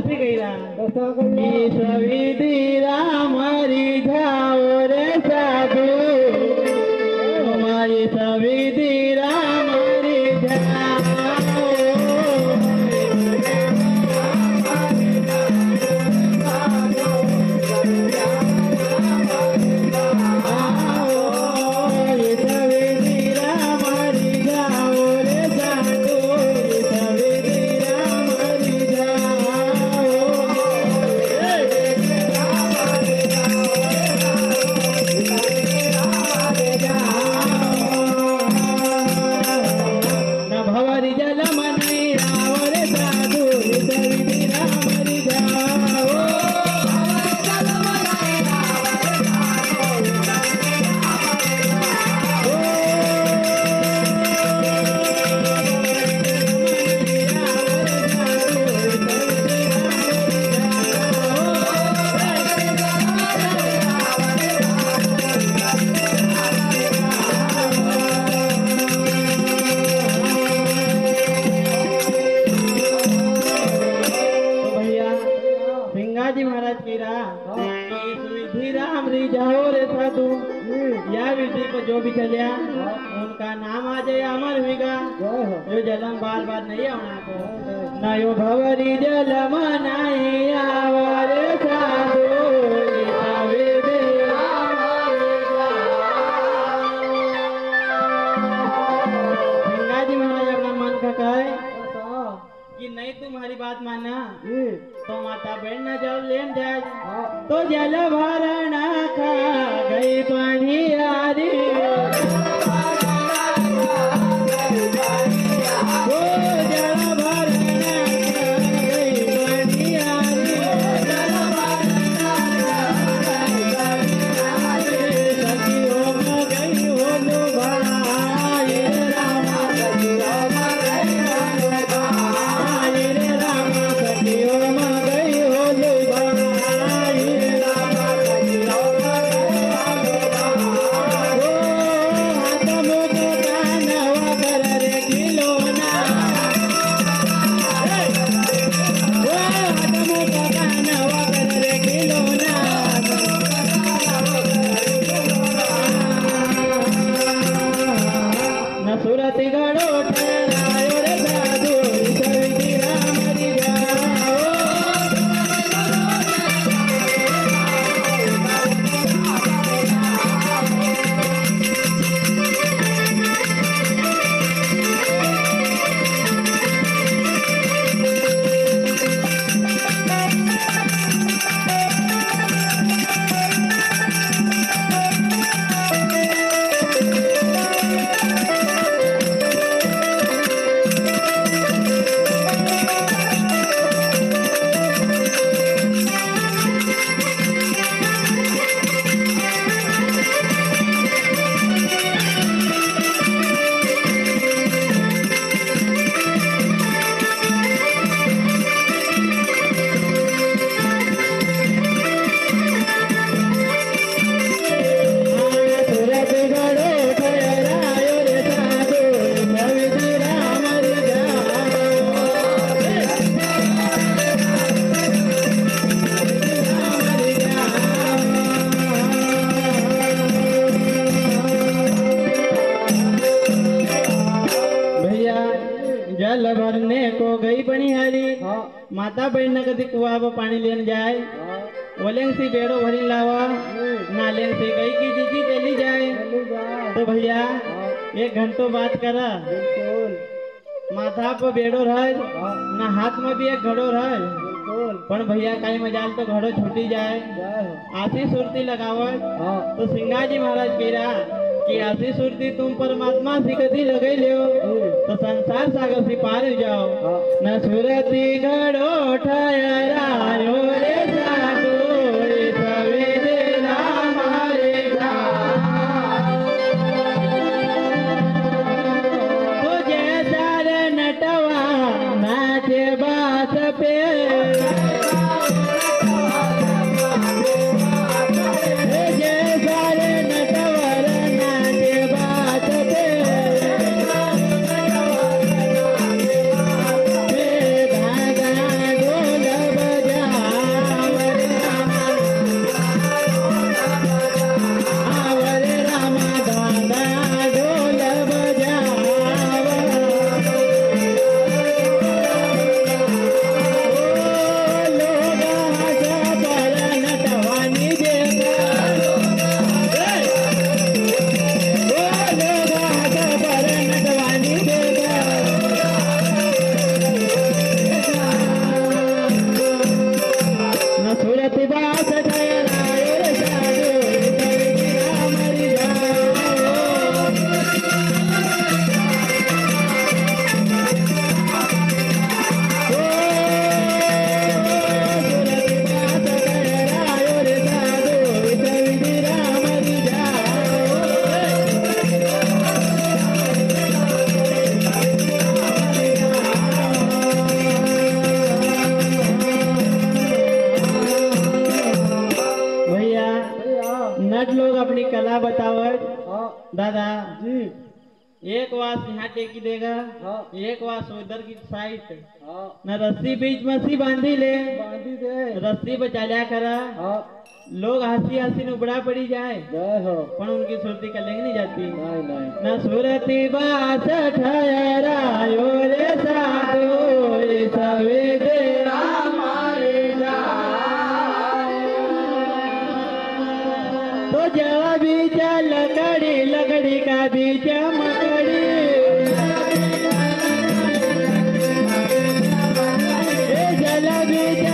कशी गईरा कसा कही सविधी राम हरी जाओ रे साधू तुम्हारी सविधी राम हरी जाओ जी महाराज कह विधि राम री जाओ रे साधु या विधि को जो भी चलिया उनका नाम आ जाए अमर होगा जो जलम बार बार नहीं आना को न यो भवरी जलम नहीं आवरे साधु गंगा जी महाराज अपना मन का कहे कि नहीं तुम्हारी बात माना तो माता बहन न जल लेन जाए तो जल भरना खा गई पानी यारी ओ जल भरना खा गई पानी यारी सखियों में गई हो लो भाई रामा सखियों में गई हो लो भाई रामा सखियों में गई हो लो भाई रामा सखियों में गई हो लो भाई ओ हाथ मुख कानवा कर रे खिलौना ओ हाथ मुख कानवा कर रे खिलौना न सूरत गड़ो ठहरायो रे साधु सविधी राम हरि जाओ सूरत गड़ो ठहरायो रे साधु सविधी राम हरि भैया जल भरने को गई बनिहारी माता बहन न कदी कुआ पर पानी लेने जाए ओलेंग सी बेड़ो भरी लावा नालेंग से गई की जीजी चली जाए तो भैया एक घंटों बात करा माथा पर बेड़ो रहे ना हाथ में भी एक घड़ो रहे पण भैया कई मजाल तो घड़ो छूटी जाए आशी सुरती लगावत तो सिंगाजी महाराज कह रहा कि आशी सुरती तुम परमात्मा से कदी लगे लियो तो संसार सागर से पार हो जाओ न सुरती घड़ो ठहरायो रे साधु सविधी राम हरि जाओ तो जैसा रे नटवा नाचे बात पे जैसा रे नटवर नाचे बात पे धागा ढोल पलट लोग अपनी कला बतावत। हाँ दादा जी। एक वास यहाँ टेकी देगा, हाँ एक वास उधर की साइड हाँ न रस्सी बीच में सी बांधी ले, बांधी दे। रस्सी बचा लिया करा। हाँ लोग हंसी हंसी न उबड़ा पड़ी जाए, जय हो। पर उनकी सुरती कलेंग नहीं जाती। नहीं नहीं। न सुरती बास ठहरायो रे साधु, सवेरे हमारे जाए। तो जवा बीच लकड़ी, लकड़ी का बीच मकड़ी, जल बीच